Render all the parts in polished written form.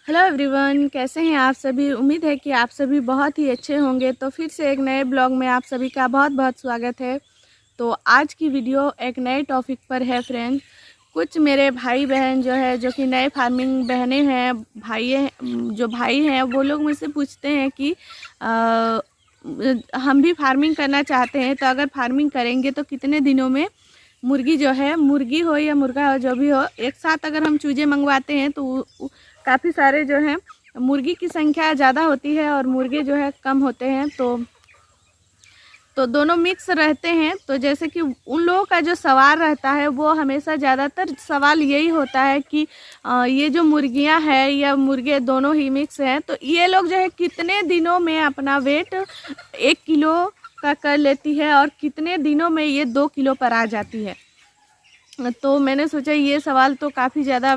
Hello everyone, कैसे हैं आप सभी। उम्मीद है कि आप सभी बहुत ही अच्छे होंगे। तो फिर से एक नए ब्लॉग में आप सभी का बहुत बहुत स्वागत है। तो आज की वीडियो एक नए टॉपिक पर है फ्रेंड। कुछ मेरे भाई बहन जो कि नए फार्मिंग बहनें हैं, जो भाई हैं, वो लोग मुझसे पूछते हैं कि हम भी फार्मिंग करना चाहते हैं, तो अगर फार्मिंग करेंगे तो कितने दिनों में मुर्गी मुर्गी हो या मुर्गा हो, जो भी हो, एक साथ अगर हम चूजे मंगवाते हैं तो काफ़ी सारे मुर्गी की संख्या ज़्यादा होती है और मुर्गे कम होते हैं। तो दोनों मिक्स रहते हैं। तो जैसे कि उन लोगों का जो सवाल रहता है, वो हमेशा ज़्यादातर सवाल यही होता है कि ये जो मुर्गियां हैं या मुर्गे दोनों ही मिक्स हैं, तो ये लोग कितने दिनों में अपना वेट 1 किलो का कर लेती है और कितने दिनों में ये 2 किलो पर आ जाती है। तो मैंने सोचा ये सवाल तो काफ़ी ज़्यादा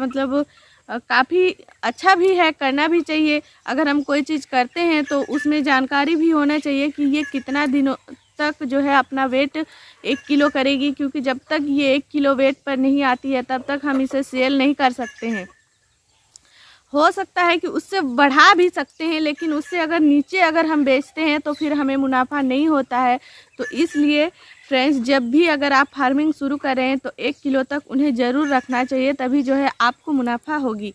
काफ़ी अच्छा भी है, करना भी चाहिए। अगर हम कोई चीज़ करते हैं तो उसमें जानकारी भी होना चाहिए कि ये कितना दिनों तक अपना वेट 1 किलो करेगी, क्योंकि जब तक ये 1 किलो वेट पर नहीं आती है तब तक हम इसे सेल नहीं कर सकते हैं। हो सकता है कि उससे बढ़ा भी सकते हैं, लेकिन उससे अगर हम बेचते हैं तो फिर हमें मुनाफा नहीं होता है। तो इसलिए फ्रेंड्स, जब भी अगर आप फार्मिंग शुरू करें तो 1 किलो तक उन्हें ज़रूर रखना चाहिए, तभी आपको मुनाफा होगी।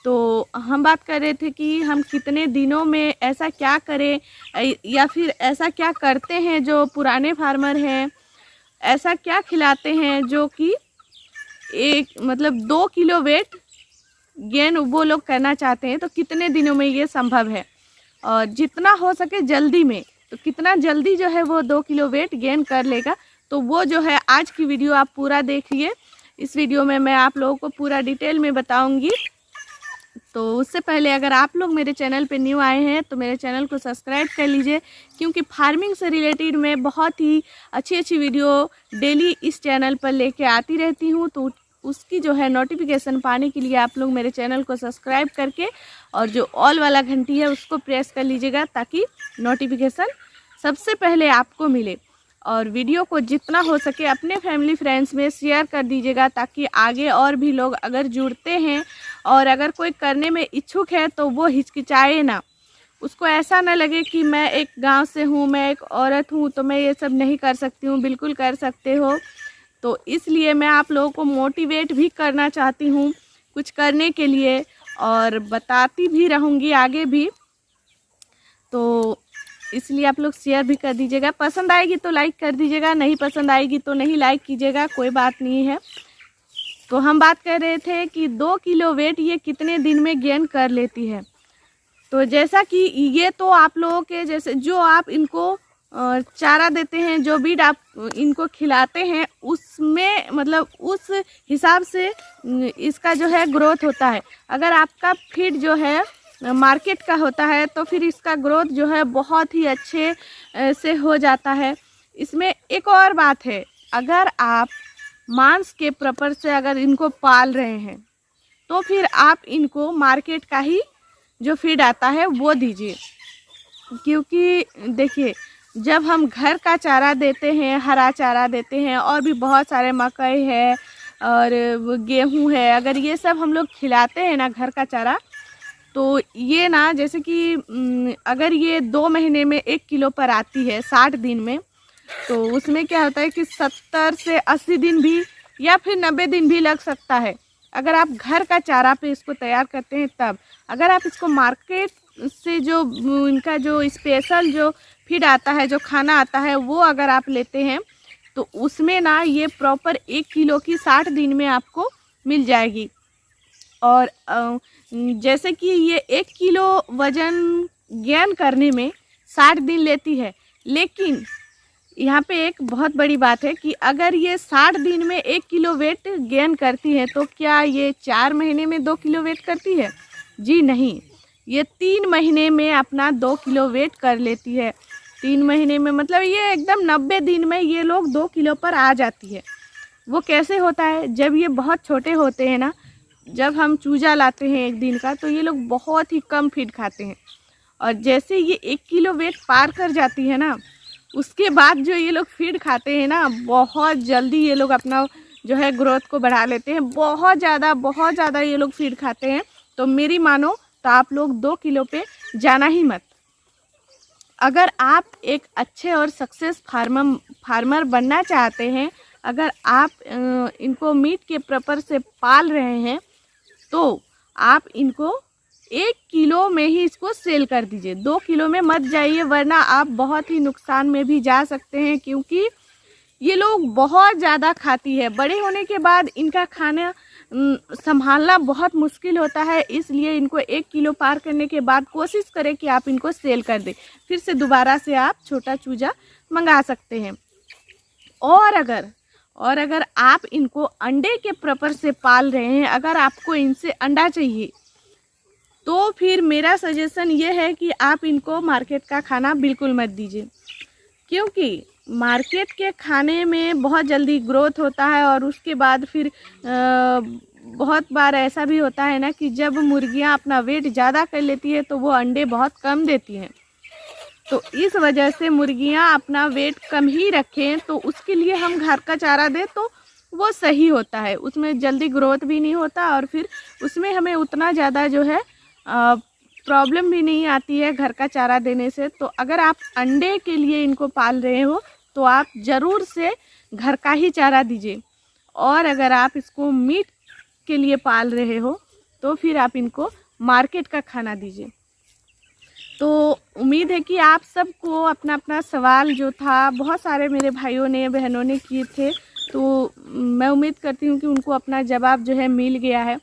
तो हम बात कर रहे थे कि हम कितने दिनों में ऐसा क्या करें, या फिर ऐसा क्या करते हैं जो पुराने फार्मर हैं, ऐसा क्या खिलाते हैं जो कि 2 किलो वेट गेन वो लोग करना चाहते हैं। तो कितने दिनों में ये संभव है, और जितना हो सके जल्दी में, तो कितना जल्दी वो 2 किलो वेट गेन कर लेगा। तो वो आज की वीडियो आप पूरा देखिए। इस वीडियो में मैं आप लोगों को पूरा डिटेल में बताऊंगी। तो उससे पहले अगर आप लोग मेरे चैनल पे न्यू आए हैं तो मेरे चैनल को सब्सक्राइब कर लीजिए, क्योंकि फार्मिंग से रिलेटेड मैं बहुत ही अच्छी वीडियो डेली इस चैनल पर लेके आती रहती हूँ। तो उसकी नोटिफिकेशन पाने के लिए आप लोग मेरे चैनल को सब्सक्राइब करके और जो ऑल वाला घंटी है उसको प्रेस कर लीजिएगा, ताकि नोटिफिकेशन सबसे पहले आपको मिले। और वीडियो को जितना हो सके अपने फैमिली फ्रेंड्स में शेयर कर दीजिएगा, ताकि आगे और भी लोग अगर जुड़ते हैं और अगर कोई करने में इच्छुक है तो वो हिचकिचाए ना। उसको ऐसा ना लगे कि मैं एक गांव से हूँ, मैं एक औरत हूँ, तो मैं ये सब नहीं कर सकती हूँ। बिल्कुल कर सकते हो। तो इसलिए मैं आप लोगों को मोटिवेट भी करना चाहती हूँ कुछ करने के लिए, और बताती भी रहूँगी आगे भी। तो इसलिए आप लोग शेयर भी कर दीजिएगा। पसंद आएगी तो लाइक कर दीजिएगा, नहीं पसंद आएगी तो नहीं लाइक कीजिएगा, कोई बात नहीं है। तो हम बात कर रहे थे कि 2 किलो वेट ये कितने दिन में गेन कर लेती है। तो जैसा कि ये तो आप लोगों के जैसे जो आप इनको चारा देते हैं, जो बीज आप इनको खिलाते हैं, उसमें उस हिसाब से इसका ग्रोथ होता है। अगर आपका फीड मार्केट का होता है तो फिर इसका ग्रोथ बहुत ही अच्छे से हो जाता है। इसमें एक और बात है, अगर आप मांस के पर्पज से अगर इनको पाल रहे हैं तो फिर आप इनको मार्केट का ही जो फीड आता है वो दीजिए। क्योंकि देखिए, जब हम घर का चारा देते हैं, हरा चारा देते हैं, और भी बहुत सारे मकई है और गेहूं है, अगर ये सब हम लोग खिलाते हैं ना घर का चारा, तो ये ना जैसे कि अगर ये 2 महीने में 1 किलो पर आती है 60 दिन में, तो उसमें क्या होता है कि 70 से 80 दिन भी या फिर 90 दिन भी लग सकता है, अगर आप घर का चारा पे इसको तैयार करते हैं तब। अगर आप इसको मार्केट से जो इनका जो स्पेशल जो फीड आता है, जो खाना आता है, वो अगर आप लेते हैं तो उसमें ना ये प्रॉपर 1 किलो की 60 दिन में आपको मिल जाएगी। और जैसे कि ये 1 किलो वज़न गेन करने में 60 दिन लेती है, लेकिन यहाँ पे एक बहुत बड़ी बात है कि अगर ये 60 दिन में 1 किलो वेट गेन करती है तो क्या ये 4 महीने में 2 किलो वेट करती है? जी नहीं, ये 3 महीने में अपना 2 किलो वेट कर लेती है। 3 महीने में ये एकदम 90 दिन में ये लोग 2 किलो पर आ जाती है। वो कैसे होता है? जब ये बहुत छोटे होते हैं ना, जब हम चूजा लाते हैं 1 दिन का, तो ये लोग बहुत ही कम फीड खाते हैं, और जैसे ये 1 किलो वेट पार कर जाती है ना, उसके बाद जो ये लोग फीड खाते हैं ना, बहुत जल्दी ये लोग अपना ग्रोथ को बढ़ा लेते हैं। बहुत ज़्यादा ये लोग फीड खाते हैं। तो मेरी मानो तो आप लोग 2 किलो पे जाना ही मत। अगर आप एक अच्छे और सक्सेस फार्मर बनना चाहते हैं, अगर आप इनको मीट के पर्पस से पाल रहे हैं, तो आप इनको 1 किलो में ही इसको सेल कर दीजिए। 2 किलो में मत जाइए, वरना आप बहुत ही नुकसान में भी जा सकते हैं, क्योंकि ये लोग बहुत ज़्यादा खाती है। बड़े होने के बाद इनका खाना संभालना बहुत मुश्किल होता है, इसलिए इनको 1 किलो पार करने के बाद कोशिश करें कि आप इनको सेल कर दें। फिर से दोबारा से आप छोटा चूजा मंगा सकते हैं। और अगर आप इनको अंडे के पर्पस से पाल रहे हैं, अगर आपको इनसे अंडा चाहिए, तो फिर मेरा सजेशन ये है कि आप इनको मार्केट का खाना बिल्कुल मत दीजिए, क्योंकि मार्केट के खाने में बहुत जल्दी ग्रोथ होता है। और उसके बाद फिर बहुत बार ऐसा भी होता है ना कि जब मुर्गियां अपना वेट ज़्यादा कर लेती है तो वो अंडे बहुत कम देती हैं। तो इस वजह से मुर्गियां अपना वेट कम ही रखें, तो उसके लिए हम घर का चारा दें तो वो सही होता है। उसमें जल्दी ग्रोथ भी नहीं होता और फिर उसमें हमें उतना ज़्यादा जो है प्रॉब्लम भी नहीं आती है घर का चारा देने से। तो अगर आप अंडे के लिए इनको पाल रहे हो तो आप ज़रूर से घर का ही चारा दीजिए। और अगर आप इसको मीट के लिए पाल रहे हो तो फिर आप इनको मार्केट का खाना दीजिए। तो उम्मीद है कि आप सबको अपना अपना सवाल जो था बहुत सारे मेरे भाइयों ने बहनों ने किए थे, तो मैं उम्मीद करती हूँ कि उनको अपना जवाब जो है मिल गया है।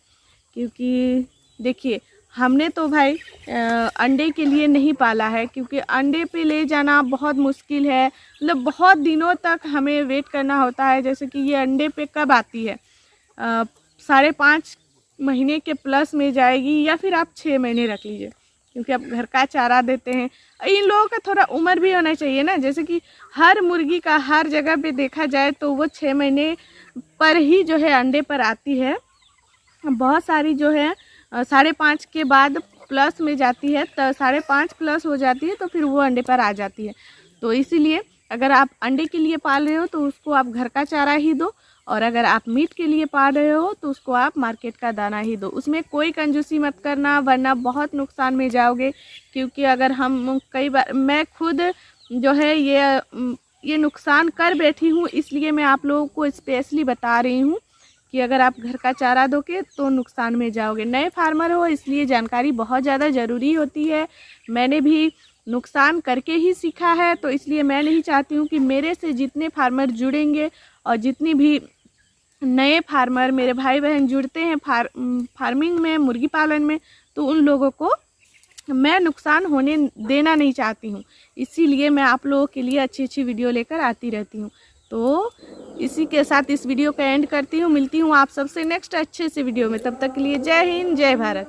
क्योंकि देखिए, हमने तो भाई अंडे के लिए नहीं पाला है, क्योंकि अंडे पे ले जाना बहुत मुश्किल है। मतलब बहुत दिनों तक हमें वेट करना होता है। जैसे कि ये अंडे पे कब आती है, 5.5 महीने के प्लस में जाएगी, या फिर आप 6 महीने रख लीजिए, क्योंकि आप घर का चारा देते हैं। इन लोगों का थोड़ा उम्र भी होना चाहिए ना। जैसे कि हर मुर्गी का हर जगह पे देखा जाए तो वो 6 महीने पर ही जो है अंडे पर आती है। बहुत सारी जो है 5.5 के बाद प्लस में जाती है, तो 5.5 प्लस हो जाती है तो फिर वो अंडे पर आ जाती है। तो इसीलिए अगर आप अंडे के लिए पाल रहे हो तो उसको आप घर का चारा ही दो, और अगर आप मीट के लिए पाल रहे हो तो उसको आप मार्केट का दाना ही दो। उसमें कोई कंजूसी मत करना, वरना बहुत नुकसान में जाओगे। क्योंकि अगर हम कई बार, मैं खुद जो है ये नुकसान कर बैठी हूँ, इसलिए मैं आप लोगों को स्पेशली बता रही हूँ कि अगर आप घर का चारा दोगे तो नुकसान में जाओगे। नए फार्मर हो इसलिए जानकारी बहुत ज़्यादा ज़रूरी होती है। मैंने भी नुकसान करके ही सीखा है, तो इसलिए मैं नहीं चाहती हूँ कि मेरे से जितने फार्मर जुड़ेंगे और जितनी भी नए फार्मर मेरे भाई बहन जुड़ते हैं फार्मिंग में, मुर्गी पालन में, तो उन लोगों को मैं नुकसान होने देना नहीं चाहती हूँ। इसीलिए मैं आप लोगों के लिए अच्छी अच्छी वीडियो लेकर आती रहती हूँ। तो इसी के साथ इस वीडियो का एंड करती हूँ। मिलती हूँ आप सबसे नेक्स्ट अच्छे से वीडियो में। तब तक के लिए जय हिंद, जय भारत।